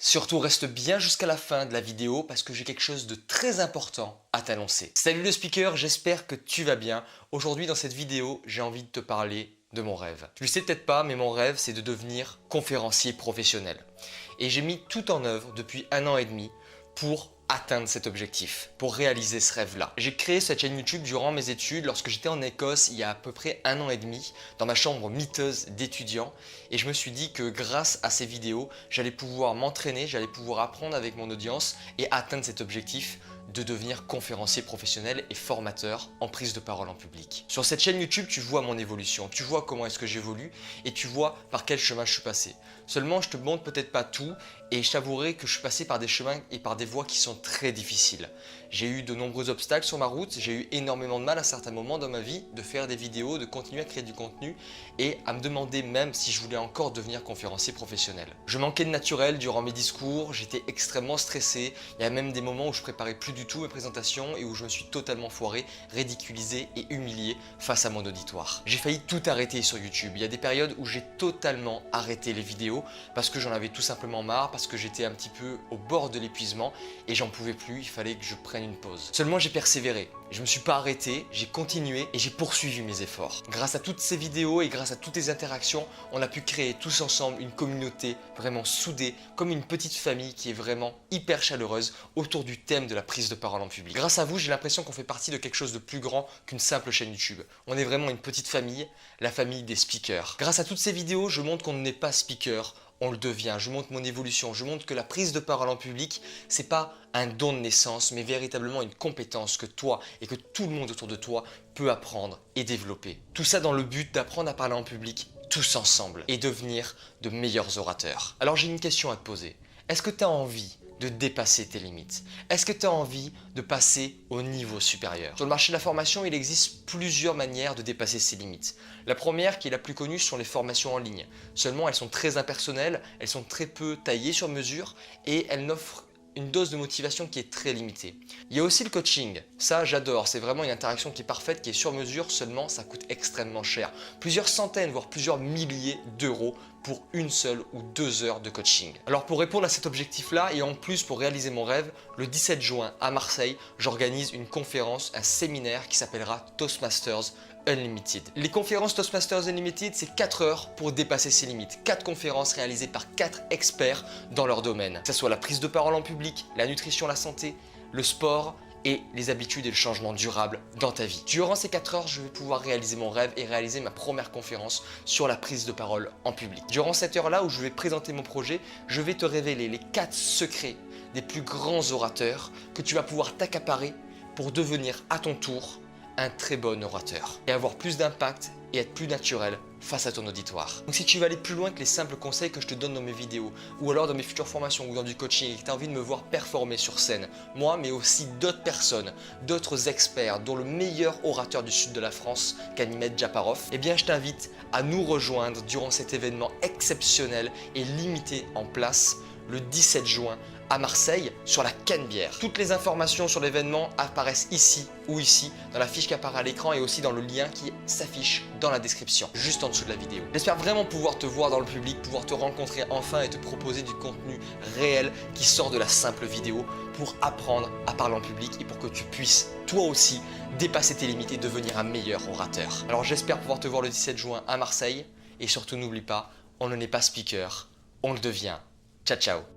Surtout reste bien jusqu'à la fin de la vidéo parce que j'ai quelque chose de très important à t'annoncer. Salut le speaker, j'espère que tu vas bien. Aujourd'hui dans cette vidéo, j'ai envie de te parler de mon rêve. Tu le sais peut-être pas, mais mon rêve c'est de devenir conférencier professionnel. Et j'ai mis tout en œuvre depuis 1 an et demi pour atteindre cet objectif, pour réaliser ce rêve-là. J'ai créé cette chaîne YouTube durant mes études lorsque j'étais en Écosse il y a à peu près 1 an et demi dans ma chambre miteuse d'étudiant et je me suis dit que grâce à ces vidéos, j'allais pouvoir m'entraîner, j'allais pouvoir apprendre avec mon audience et atteindre cet objectif de devenir conférencier professionnel et formateur en prise de parole en public. Sur cette chaîne YouTube, tu vois mon évolution, tu vois comment est-ce que j'évolue et tu vois par quel chemin je suis passé. Seulement, je te montre peut-être pas tout et je t'avouerai que je suis passé par des chemins et par des voies qui sont très difficiles. J'ai eu de nombreux obstacles sur ma route, j'ai eu énormément de mal à certains moments dans ma vie de faire des vidéos, de continuer à créer du contenu et à me demander même si je voulais encore devenir conférencier professionnel. Je manquais de naturel durant mes discours, j'étais extrêmement stressé, il y a même des moments où je préparais plus du tout mes présentations et où je me suis totalement foiré, ridiculisé et humilié face à mon auditoire. J'ai failli tout arrêter sur YouTube, il y a des périodes où j'ai totalement arrêté les vidéos parce que j'en avais tout simplement marre, parce que j'étais un petit peu au bord de l'épuisement et j'en pouvais plus, il fallait que je prenne une pause. Seulement j'ai persévéré, je me suis pas arrêté, j'ai continué et j'ai poursuivi mes efforts. Grâce à toutes ces vidéos et grâce à toutes les interactions, on a pu créer tous ensemble une communauté vraiment soudée, comme une petite famille qui est vraiment hyper chaleureuse autour du thème de la prise de parole en public. Grâce à vous, j'ai l'impression qu'on fait partie de quelque chose de plus grand qu'une simple chaîne YouTube. On est vraiment une petite famille, la famille des speakers. Grâce à toutes ces vidéos, je montre qu'on n'est pas speaker, on le devient. Je montre mon évolution, je montre que la prise de parole en public, c'est pas un don de naissance, mais véritablement une compétence que toi et que tout le monde autour de toi peut apprendre et développer. Tout ça dans le but d'apprendre à parler en public tous ensemble et devenir de meilleurs orateurs. Alors j'ai une question à te poser. Est-ce que tu as envie de dépasser tes limites? Est-ce que tu as envie de passer au niveau supérieur? Sur le marché de la formation, il existe plusieurs manières de dépasser ses limites. La première, qui est la plus connue, sont les formations en ligne. Seulement, elles sont très impersonnelles, elles sont très peu taillées sur mesure et elles n'offrent une dose de motivation qui est très limitée. Il y a aussi le coaching, ça j'adore, c'est vraiment une interaction qui est parfaite, qui est sur mesure, seulement ça coûte extrêmement cher. Plusieurs centaines, voire plusieurs milliers d'euros pour une seule ou 2 heures de coaching. Alors pour répondre à cet objectif-là et en plus pour réaliser mon rêve, le 17 juin à Marseille, j'organise une conférence, un séminaire qui s'appellera Toastmasters Unlimited. Les conférences Toastmasters Unlimited, c'est 4 heures pour dépasser ses limites. 4 conférences réalisées par 4 experts dans leur domaine. Que ce soit la prise de parole en public, la nutrition, la santé, le sport et les habitudes et le changement durable dans ta vie. Durant ces 4 heures, je vais pouvoir réaliser mon rêve et réaliser ma première conférence sur la prise de parole en public. Durant cette heure-là où je vais présenter mon projet, je vais te révéler les 4 secrets des plus grands orateurs que tu vas pouvoir t'accaparer pour devenir à ton tour un très bon orateur et avoir plus d'impact et être plus naturel face à ton auditoire. Donc si tu veux aller plus loin que les simples conseils que je te donne dans mes vidéos ou alors dans mes futures formations ou dans du coaching et que tu as envie de me voir performer sur scène, moi mais aussi d'autres personnes, d'autres experts dont le meilleur orateur du sud de la France, Kanimet Japarov, eh bien je t'invite à nous rejoindre durant cet événement exceptionnel et limité en place le 17 juin à Marseille sur la Canebière. Toutes les informations sur l'événement apparaissent ici ou ici dans la fiche qui apparaît à l'écran et aussi dans le lien qui s'affiche dans la description, juste en dessous de la vidéo. J'espère vraiment pouvoir te voir dans le public, pouvoir te rencontrer enfin et te proposer du contenu réel qui sort de la simple vidéo pour apprendre à parler en public et pour que tu puisses toi aussi dépasser tes limites et devenir un meilleur orateur. Alors j'espère pouvoir te voir le 17 juin à Marseille et surtout n'oublie pas, on ne n'est pas speaker, on le devient. Ciao ciao.